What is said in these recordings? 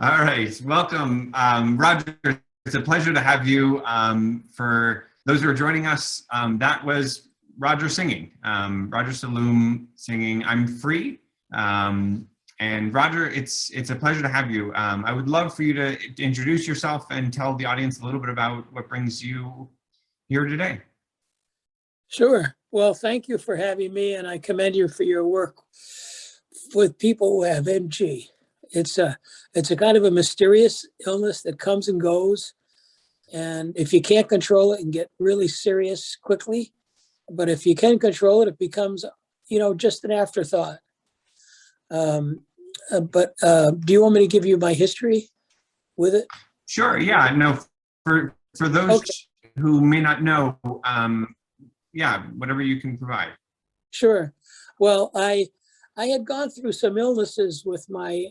All right, welcome, Roger. It's a pleasure to have you. For those who are joining us, that was Roger singing, Roger Salloom singing "I'm Free." And Roger, it's a pleasure to have you. I would love for you to introduce yourself and tell the audience a little bit about what brings you here today. Sure. Well, thank you for having me, and I commend you for your work with people who have MG. It's a kind of a mysterious illness that comes and goes, and if you can't control it, it can get really serious quickly. But if you can control it, it becomes, just an afterthought. But do you want me to give you my history with it? Sure. Yeah. No. For those who may not know, yeah, whatever you can provide. Sure. Well, I had gone through some illnesses with my,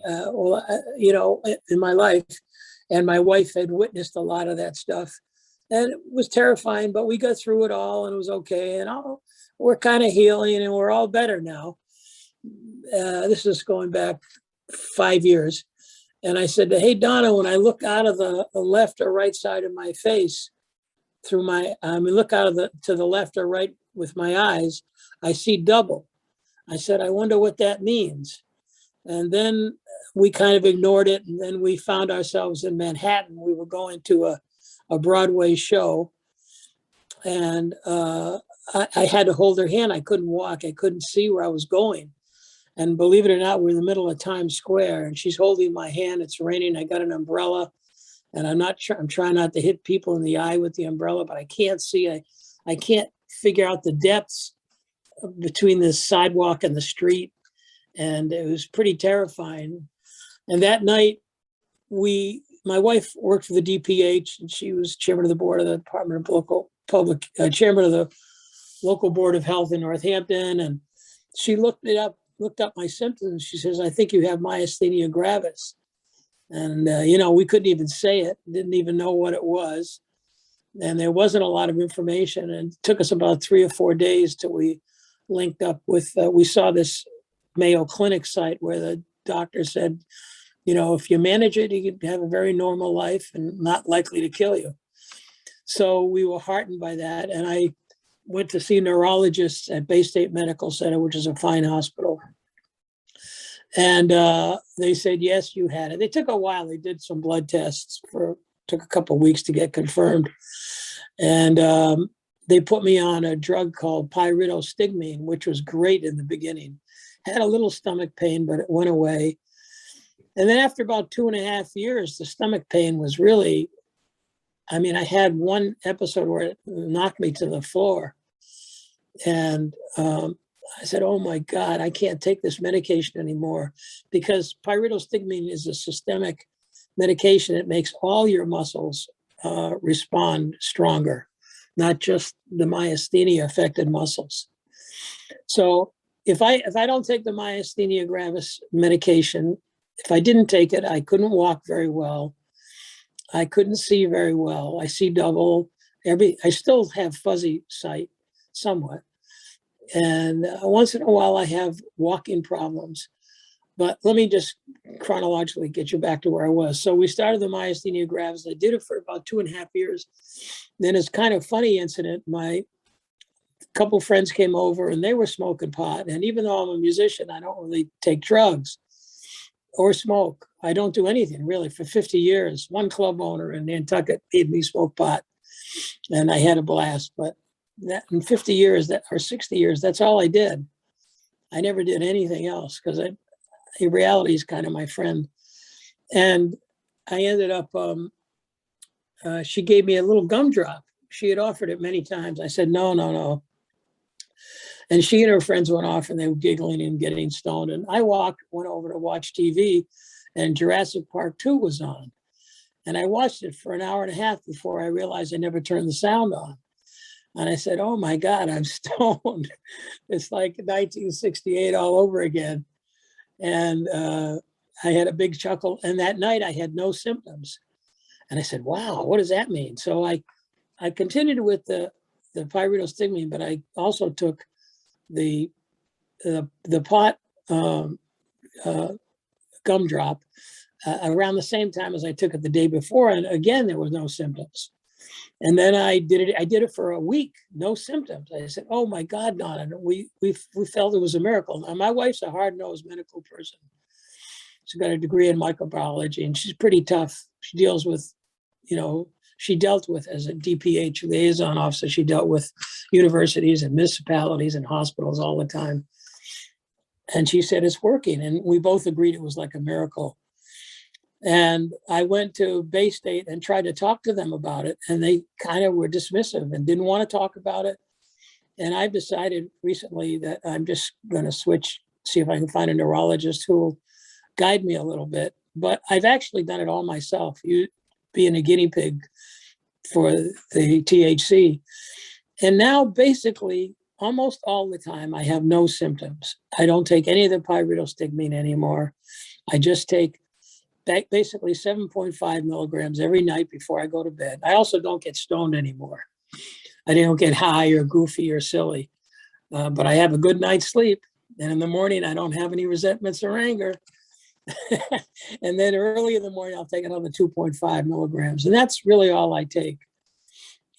in my life, and my wife had witnessed a lot of that stuff, and it was terrifying. But we got through it all, and it was okay. And we're kind of healing, and we're all better now. This is going back 5 years. And I said, "Hey, Donna, when I look out of the left or right side of my face through my, look out of to the left or right with my eyes, I see double." I said, "I wonder what that means." And then we kind of ignored it. And then we found ourselves in Manhattan. We were going to a Broadway show. And I had to hold her hand. I couldn't walk. I couldn't see where I was going. And believe it or not, we're in the middle of Times Square, and she's holding my hand. It's raining. I got an umbrella, and I'm trying not to hit people in the eye with the umbrella, but I can't see. I can't figure out the depths between the sidewalk and the street. And it was pretty terrifying. And that night, my wife worked for the DPH, and she was chairman of the board of the Department of chairman of the local board of health in Northampton. And she looked up my symptoms. She says, "I think you have myasthenia gravis." And, we couldn't even say it, didn't even know what it was. And there wasn't a lot of information. And it took us about 3 or 4 days till we linked up with, we saw this Mayo Clinic site where the doctor said, if you manage it, you can have a very normal life and not likely to kill you. So we were heartened by that. And I went to see neurologists at Bay State Medical Center, which is a fine hospital. And they said, "Yes, you had it." They took a while. They did some blood tests took a couple of weeks to get confirmed. And they put me on a drug called pyridostigmine, which was great in the beginning. Had a little stomach pain, but it went away. And then after about 2.5 years, the stomach pain was really, I had one episode where it knocked me to the floor. And I said, "Oh my God, I can't take this medication anymore," because pyridostigmine is a systemic medication. It makes all your muscles respond stronger, not just the myasthenia affected muscles. So if I don't take the myasthenia gravis medication, if I didn't take it, I couldn't walk very well. I couldn't see very well. I see double. I still have fuzzy sight somewhat. And once in a while I have walking problems. But let me just chronologically get you back to where I was. So we started the myasthenia gravis. I did it for about 2.5 years. Then it's kind of funny incident. My couple friends came over and they were smoking pot. And even though I'm a musician, I don't really take drugs or smoke. I don't do anything really for 50 years. One club owner in Nantucket made me smoke pot, and I had a blast. But that in 50 years, or 60 years, that's all I did. I never did anything else because reality is kind of my friend. And I ended up, she gave me a little gumdrop. She had offered it many times. I said, no. And she and her friends went off and they were giggling and getting stoned. And I went over to watch TV, and Jurassic Park 2 was on. And I watched it for an hour and a half before I realized I never turned the sound on. And I said, "Oh my God, I'm stoned." It's like 1968 all over again. And I had a big chuckle. And that night I had no symptoms. And I said, "Wow, what does that mean?" So I continued with the pyridostigmine, but I also took the pot gumdrop around the same time as I took it the day before. And again, there was no symptoms. And then I did it for a week, no symptoms. I said, "Oh my God, Donna, we felt it was a miracle." Now, my wife's a hard-nosed medical person. She's got a degree in microbiology, and she's pretty tough. She deals with, she dealt with, as a DPH liaison officer, she dealt with universities and municipalities and hospitals all the time. And she said, "It's working." And we both agreed it was like a miracle. And I went to Bay State and tried to talk to them about it, and they kind of were dismissive and didn't want to talk about it. And I've decided recently that I'm just going to switch, see if I can find a neurologist who will guide me a little bit. But I've actually done it all myself, being a guinea pig for the THC. And now basically almost all the time I have no symptoms. I don't take any of the pyridostigmine anymore. I just take basically 7.5 milligrams every night before I go to bed. I also don't get stoned anymore. I don't get high or goofy or silly, but I have a good night's sleep. And in the morning, I don't have any resentments or anger. And then early in the morning, I'll take another 2.5 milligrams. And that's really all I take.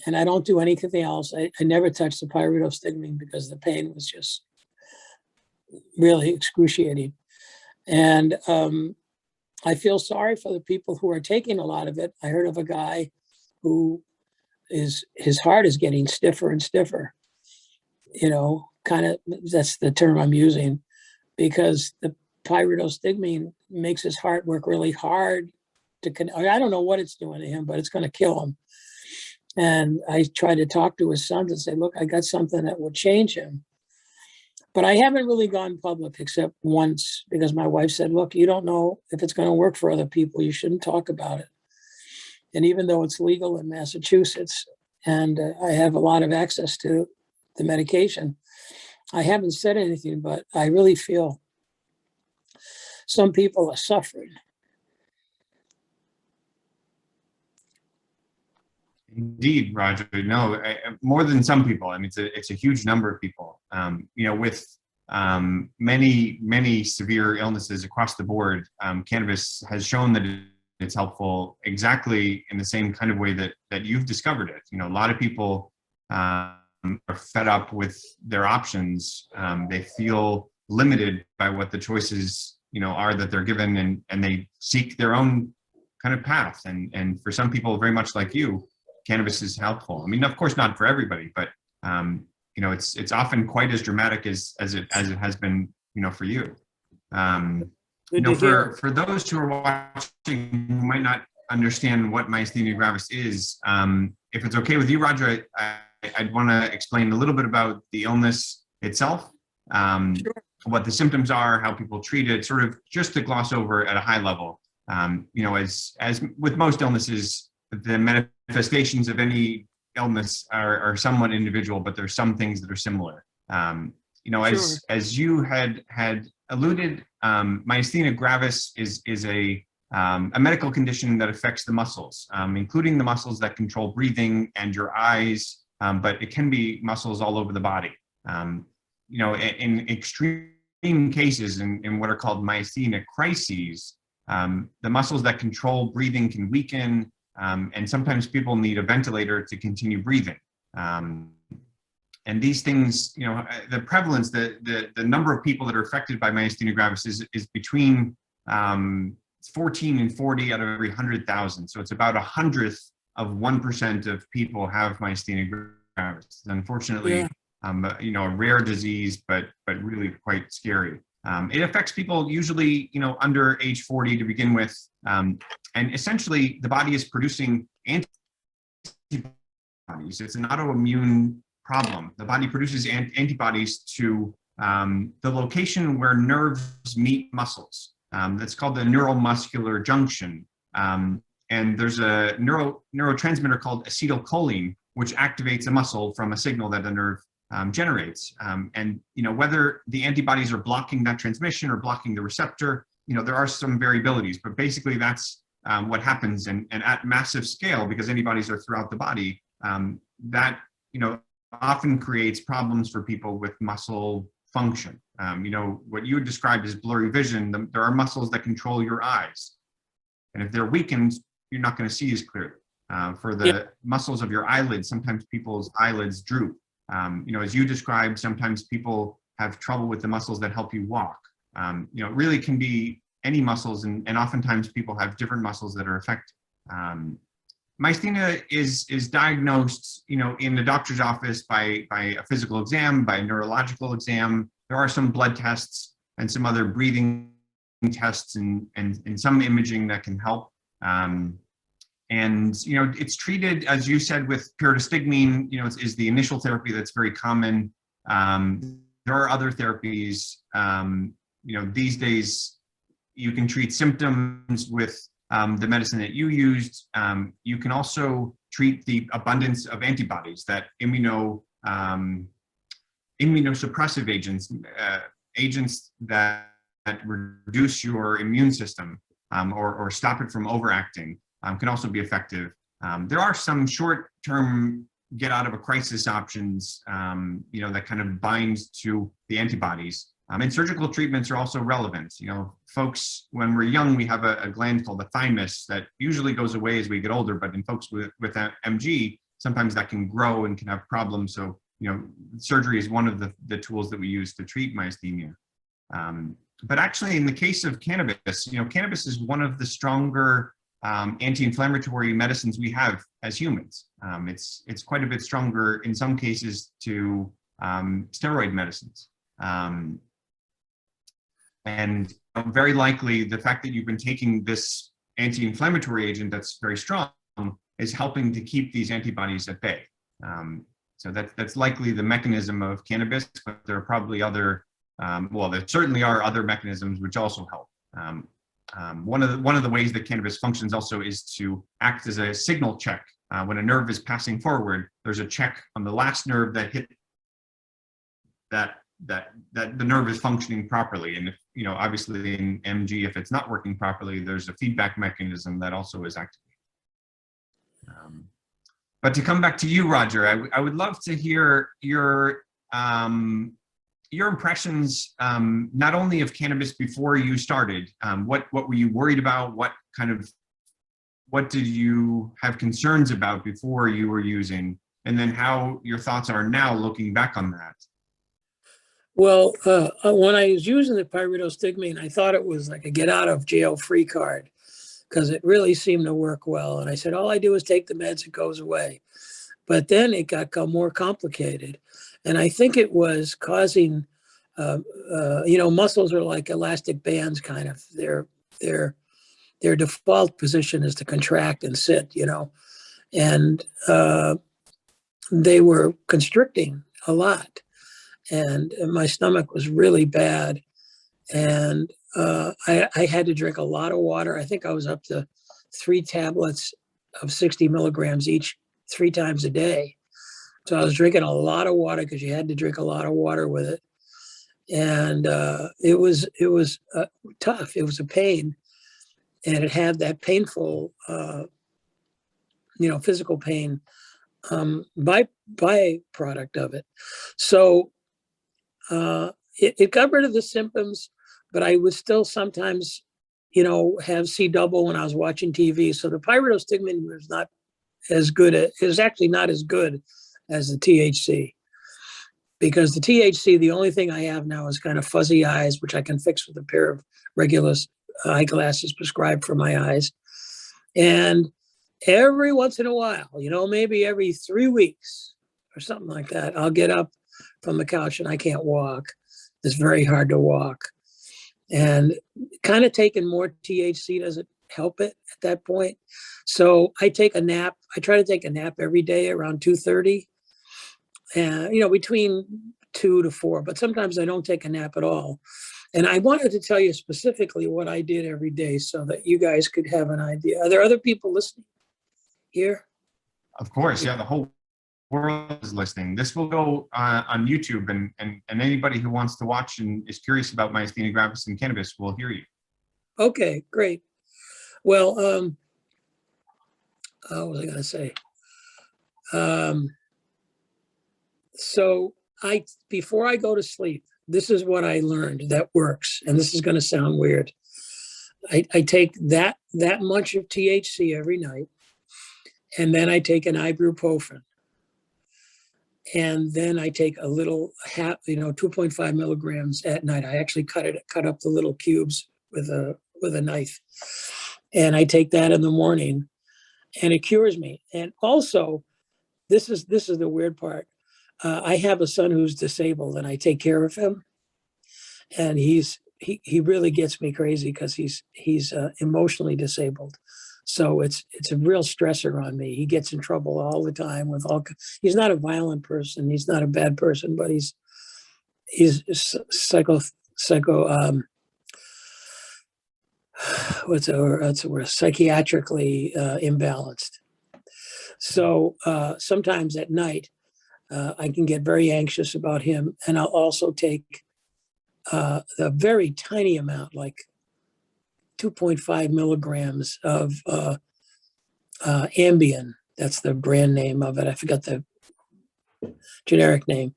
And I don't do anything else. I never touch the pyridostigmine because the pain was just really excruciating. And I feel sorry for the people who are taking a lot of it. I heard of a guy who his heart is getting stiffer and stiffer, kind of, that's the term I'm using, because the pyridostigmine makes his heart work really hard I don't know what it's doing to him, but it's going to kill him. And I tried to talk to his sons and say, "Look, I got something that will change him." But I haven't really gone public except once, because my wife said, "Look, you don't know if it's going to work for other people. You shouldn't talk about it." And even though it's legal in Massachusetts and I have a lot of access to the medication, I haven't said anything, but I really feel some people are suffering. Indeed, Roger. No, more than some people. I mean, it's a huge number of people. With many severe illnesses across the board, cannabis has shown that it's helpful exactly in the same kind of way that you've discovered it. A lot of people are fed up with their options. They feel limited by what the choices are that they're given, and they seek their own kind of path. And for some people, very much like you, cannabis is helpful. I mean, of course, not for everybody, but it's often quite as dramatic as it has been, for you. For those who are watching who might not understand what myasthenia gravis is, if it's okay with you, Roger, I'd want to explain a little bit about the illness itself, Sure. what the symptoms are, how people treat it, sort of just to gloss over at a high level. As with most illnesses, the manifestations of any illness are somewhat individual, but there's some things that are similar. Sure. As you had alluded, myasthenia gravis is a medical condition that affects the muscles, including the muscles that control breathing and your eyes, but it can be muscles all over the body. In extreme cases, in what are called myasthenia crises, the muscles that control breathing can weaken, and sometimes people need a ventilator to continue breathing. And these things, the prevalence, the number of people that are affected by myasthenia gravis is between 14 and 40 out of every 100,000. So it's about 100th of 1% of people have myasthenia gravis. Unfortunately, Yeah. a rare disease, but really quite scary. It affects people usually, under age 40 to begin with. And essentially, the body is producing antibodies. It's an autoimmune problem. The body produces antibodies to the location where nerves meet muscles. That's called the neuromuscular junction. And there's a neurotransmitter called acetylcholine, which activates a muscle from a signal that the nerve generates. And whether the antibodies are blocking that transmission or blocking the receptor, there are some variabilities, but basically that's what happens. And at massive scale, because antibodies are throughout the body, that often creates problems for people with muscle function. You know, what you described as blurry vision, there are muscles that control your eyes. And if they're weakened, you're not going to see as clearly. For the muscles of your eyelids, sometimes people's eyelids droop. You know, as you described, sometimes people have trouble with the muscles that help you walk. You know, it really can be any muscles, and oftentimes people have different muscles that are affected. Myasthenia is diagnosed, you know, in the doctor's office by a physical exam, by a neurological exam. There are some blood tests and some other breathing tests and some imaging that can help. And, you know, it's treated, as you said, with pyridostigmine, you know, is the initial therapy that's very common. There are other therapies, you know, these days you can treat symptoms with the medicine that you used. You can also treat the abundance of antibodies, that immunosuppressive agents, agents that reduce your immune system or stop it from overacting, can also be effective. There are some short-term get out of a crisis options, you know, that kind of binds to the antibodies. And surgical treatments are also relevant. You know, folks, when we're young, we have a gland called the thymus that usually goes away as we get older, but in folks with MG, sometimes that can grow and can have problems. So, you know, surgery is one of the tools that we use to treat myasthenia. But actually, in the case of cannabis, you know, cannabis is one of the stronger anti-inflammatory medicines we have as humans. It's quite a bit stronger in some cases to steroid medicines. And very likely the fact that you've been taking this anti-inflammatory agent that's very strong is helping to keep these antibodies at bay. So that's likely the mechanism of cannabis, but there are probably other, well, there certainly are other mechanisms which also help. One of the ways that cannabis functions also is to act as a signal check. When a nerve is passing forward, there's a check on the last nerve that hit that the nerve is functioning properly. And if, you know, obviously in MG, if it's not working properly, there's a feedback mechanism that also is activated. But to come back to you, Roger, I would love to hear your impressions, not only of cannabis before you started. What were you worried about? What did you have concerns about before you were using? And then how your thoughts are now looking back on that. Well, when I was using the pyridostigmine, I thought it was like a get out of jail free card because it really seemed to work well. And I said, all I do is take the meds, it goes away. But then it got more complicated. And I think it was causing, you know, muscles are like elastic bands, kind of. Their default position is to contract and sit, you know. And they were constricting a lot. And my stomach was really bad. And I had to drink a lot of water. I think I was up to 3 tablets of 60 milligrams each 3 times a day. So I was drinking a lot of water because you had to drink a lot of water with it. And it was tough. It was a pain. And it had that painful, you know, physical pain byproduct of it. So it got rid of the symptoms, but I would still sometimes, you know, see double when I was watching TV. So the pyridostigmine was not as good. It was actually not as good as the THC, because the THC, the only thing I have now is kind of fuzzy eyes, which I can fix with a pair of regular eyeglasses prescribed for my eyes. And every once in a while, you know, maybe every 3 weeks or something like that, I'll get up from the couch and I can't walk. It's very hard to walk. And kind of taking more THC doesn't help it at that point. So I take a nap. I try to take a nap every day around 2:30, and, you know, between 2 to 4, but sometimes I don't take a nap at all. And I wanted to tell you specifically what I did every day so that you guys could have an idea. Are there other people listening here? Of course, yeah, the whole world is listening. This will go on YouTube, and anybody who wants to watch and is curious about myasthenia gravis and cannabis will hear you. Okay, great. Well, what was I going to say? So before I go to sleep, this is what I learned that works. And this is going to sound weird. I take that much of THC every night, and then I take an ibuprofen, and then I take a little 2.5 milligrams at night. I actually cut up the little cubes with a knife, and I take that in the morning, and it cures me. And also, this is the weird part. I have a son who's disabled, and I take care of him, and he really gets me crazy because he's emotionally disabled. So it's a real stressor on me. He gets in trouble all the time he's not a violent person. He's not a bad person, but he's psychiatrically imbalanced. So sometimes at night, I can get very anxious about him, and I'll also take a very tiny amount, like 2.5 milligrams of Ambien. That's the brand name of it. I forgot the generic name.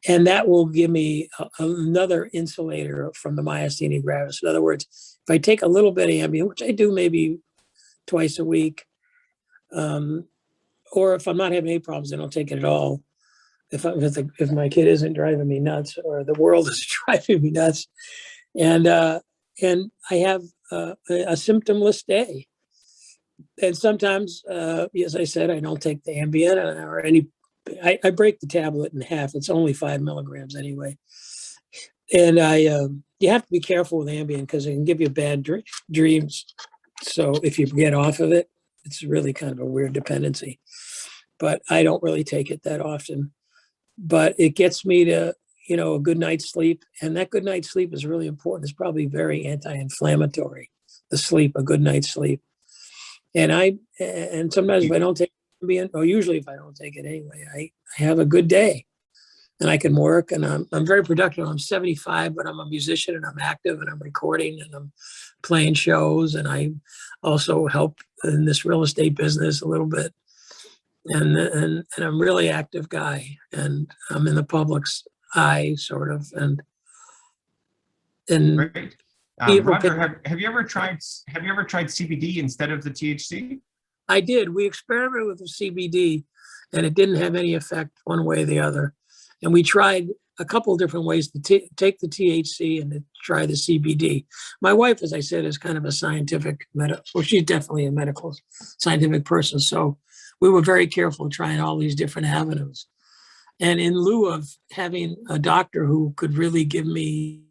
And that will give me another insulator from the myasthenia gravis. In other words, if I take a little bit of Ambien, which I do maybe twice a week, or if I'm not having any problems, I don't take it at all. If my kid isn't driving me nuts, or the world is driving me nuts, and I have a symptomless day. And sometimes, as I said, I don't take the Ambien or any. I break the tablet in half. It's only 5 milligrams anyway. And you have to be careful with Ambien because it can give you bad dreams. So if you get off of it, it's really kind of a weird dependency. But I don't really take it that often. But it gets me to, a good night's sleep. And that good night's sleep is really important. It's probably very anti-inflammatory, the sleep, a good night's sleep. And sometimes if I don't take Ambien, or usually if I don't take it anyway, I have a good day and I can work, and I'm very productive. I'm 75, but I'm a musician and I'm active and I'm recording and I'm playing shows, and I also help in this real estate business a little bit. And I'm a really active guy, and I'm in the public's eye sort of. And Great. Roger, have you ever tried CBD instead of the THC? I did. We experimented with the CBD, and it didn't have any effect one way or the other. And we tried a couple of different ways to take the THC and to try the CBD. My wife, as I said, is kind of a scientific she's definitely a medical scientific person. So we were very careful trying all these different avenues. And in lieu of having a doctor who could really give me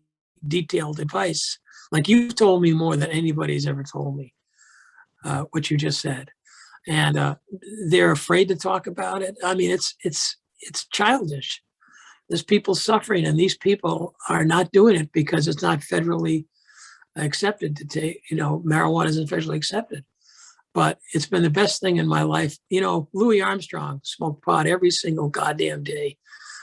detailed advice, like you've told me more than anybody's ever told me, what you just said. And they're afraid to talk about it. I mean, it's childish. There's people suffering, and these people are not doing it because it's not federally accepted to take, marijuana isn't federally accepted. But it's been the best thing in my life. Louis Armstrong smoked pot every single goddamn day.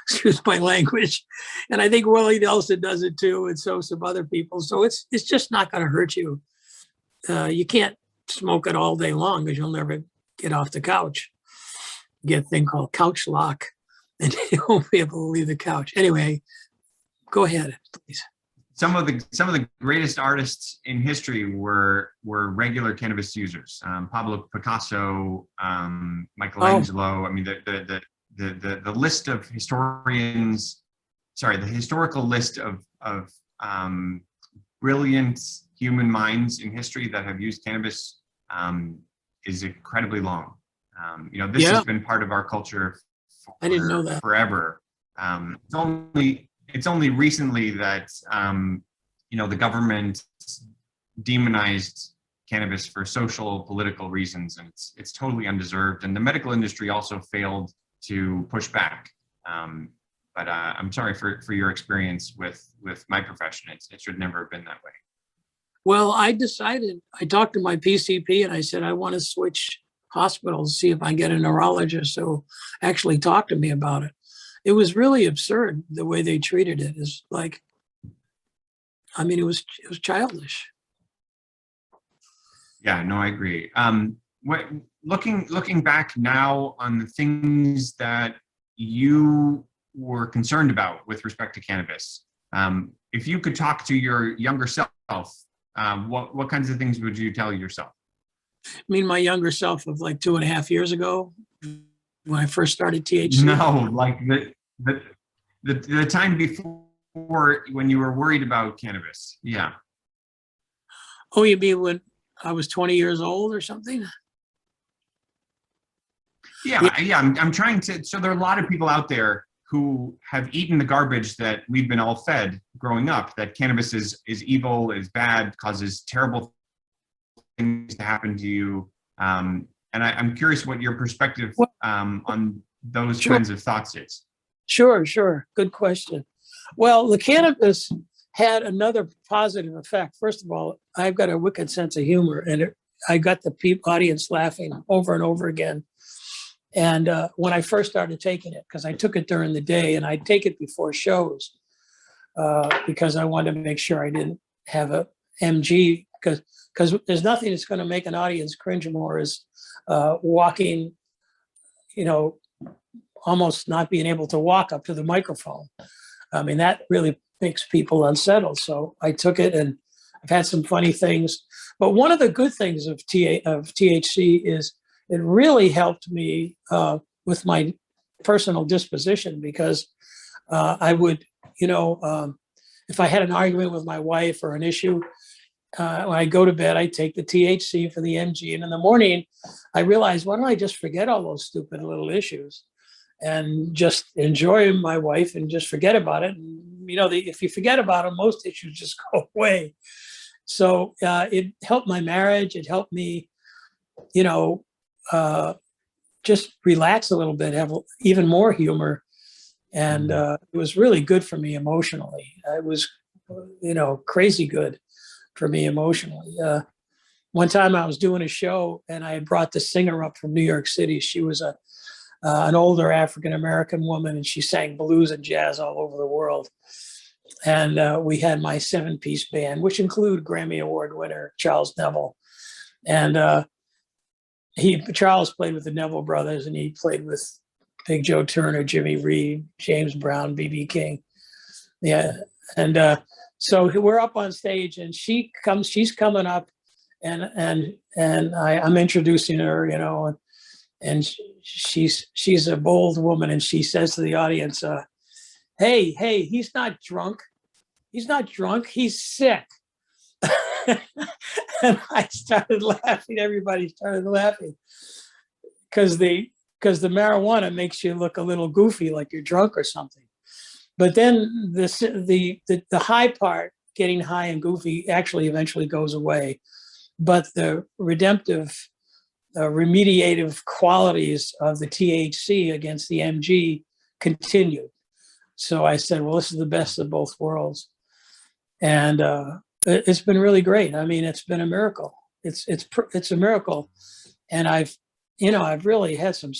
Excuse my language. And I think Willie Nelson does it too, and so some other people. So it's just not going to hurt you. You can't smoke it all day long because you'll never get off the couch. You get a thing called couch lock, and you won't be able to leave the couch. Anyway, go ahead, please. Some of the greatest artists in history were regular cannabis users. Pablo Picasso, Michelangelo. I mean, the list of historians. Sorry, the historical list of brilliant human minds in history that have used cannabis is incredibly long. This has been part of our culture I didn't know that. Forever. It's only recently that the government demonized cannabis for social, political reasons, and it's totally undeserved. And the medical industry also failed to push back. But I'm sorry for your experience with my profession. It should never have been that way. Well, I talked to my PCP and I said, I want to switch hospitals, see if I can get a neurologist who actually talked to me about it. It was really absurd the way they treated it. It's like, it was childish. Yeah, no, I agree. Looking back now on the things that you were concerned about with respect to cannabis, If you could talk to your younger self, what kinds of things would you tell yourself? I mean, my younger self of like 2.5 years ago, when I first started THC. No, like the time before when you were worried about cannabis. Yeah. Oh, you mean when I was 20 years old or something? Yeah. I'm trying to. So there are a lot of people out there who have eaten the garbage that we've been all fed growing up. That cannabis is evil, is bad, causes terrible things to happen to you. And I'm curious what your perspective on those kinds of thoughts is. Sure. Good question. Well, the cannabis had another positive effect. First of all, I've got a wicked sense of humor, and I got the audience laughing over and over again. And when I first started taking it, because I took it during the day, and I'd take it before shows because I wanted to make sure I didn't have a MG, because there's nothing that's going to make an audience cringe more is walking, almost not being able to walk up to the microphone. I mean, that really makes people unsettled. So I took it, and I've had some funny things. But one of the good things of THC is it really helped me with my personal disposition, because I would, if I had an argument with my wife or an issue, when I go to bed, I take the THC for the MG. And in the morning, I realized, why don't I just forget all those stupid little issues and just enjoy my wife and just forget about it? And, if you forget about them, most issues just go away. So it helped my marriage. It helped me, just relax a little bit, have even more humor. And it was really good for me emotionally. It was, crazy good for me emotionally. One time I was doing a show, and I had brought the singer up from New York City. She was an older African-American woman, and she sang blues and jazz all over the world. And we had my 7-piece band, which include Grammy Award winner Charles Neville. And Charles played with the Neville Brothers, and he played with Big Joe Turner, Jimmy Reed, James Brown, B.B. King. Yeah. And so we're up on stage, and she's coming up, and I'm introducing her, and she's a bold woman, and she says to the audience, hey, he's not drunk. He's sick. And I started laughing. Everybody started laughing because the marijuana makes you look a little goofy, like you're drunk or something. But then the high part, getting high and goofy, actually eventually goes away. But the redemptive, remediative qualities of the THC against the MG continued. So I said, well, this is the best of both worlds. And it's been really great. I mean, it's been a miracle. It's a miracle. And I've really had some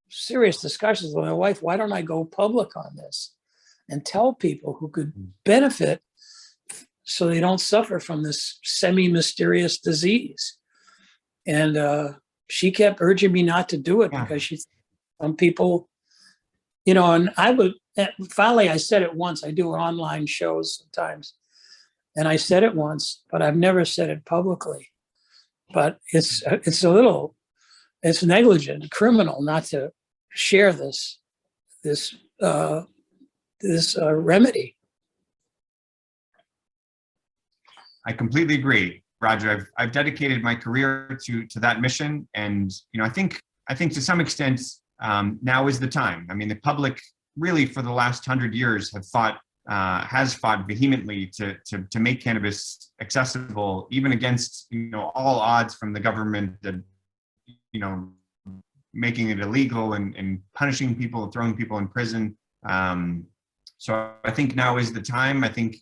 serious discussions with my wife. Why don't I go public on this and tell people who could benefit so they don't suffer from this semi-mysterious disease? And she kept urging me not to do it because some people, and finally I said it once. I do online shows sometimes. And I said it once, but I've never said it publicly. But it's negligent, criminal not to share this remedy. I completely agree, Roger. I've dedicated my career to that mission, and I think to some extent now is the time. I mean, the public really for the last 100 years has fought vehemently to make cannabis accessible, even against all odds from the government that making it illegal and punishing people and throwing people in prison. So I think now is the time. I think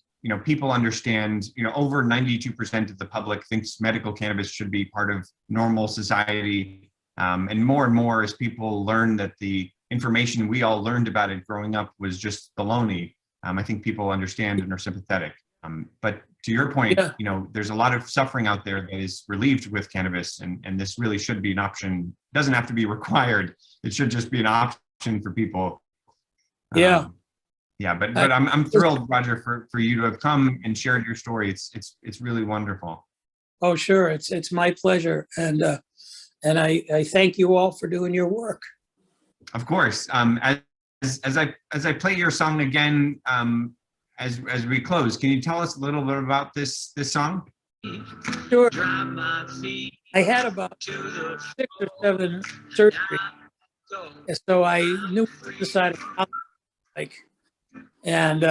people understand. Over 92% of the public thinks medical cannabis should be part of normal society, and more as people learn that the information we all learned about it growing up was just baloney. I think people understand and are sympathetic. But to your point, there's a lot of suffering out there that is relieved with cannabis, and this really should be an option. It doesn't have to be required. It should just be an option for people. Yeah, but I'm thrilled, Roger, for you to have come and shared your story. It's really wonderful. Oh, sure. It's my pleasure. And I thank you all for doing your work. Of course. As I play your song again, as we close, can you tell us a little bit about this song? Sure. I had about 6 or 7 surgeries, and so I knew inside of like, and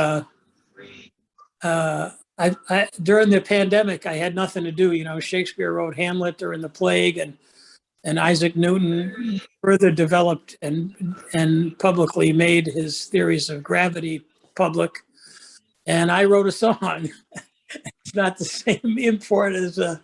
I during the pandemic I had nothing to do. You know, Shakespeare wrote Hamlet during the plague, and Isaac Newton further developed and publicly made his theories of gravity public. And I wrote a song. It's not the same import as a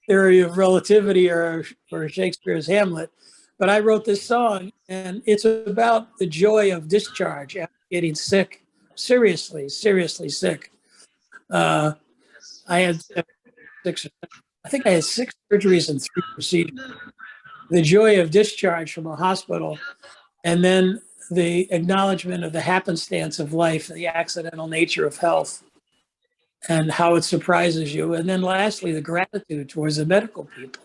theory of relativity or Shakespeare's Hamlet, but I wrote this song, and it's about the joy of discharge after getting sick, seriously sick. I had I think I had 6 surgeries and 3 procedures. The joy of discharge from a hospital, and then the acknowledgement of the happenstance of life, the accidental nature of health, and how it surprises you. And then lastly, the gratitude towards the medical people,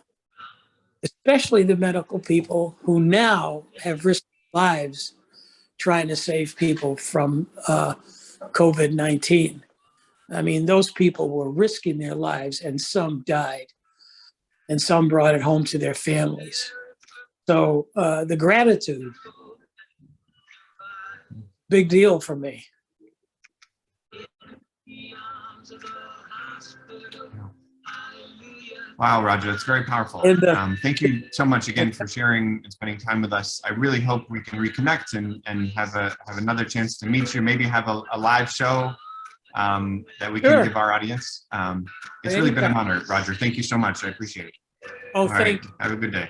especially the medical people who now have risked lives trying to save people from COVID-19. I mean, those people were risking their lives, and some died, and some brought it home to their families. So the gratitude, big deal for me. Wow, Roger, it's very powerful. Thank you so much again for sharing and spending time with us. I really hope we can reconnect and have another chance to meet you. Maybe have a live show that we can give our audience. It's really been an honor, Roger. Thank you so much. I appreciate it. Oh, thank you. Have a good day.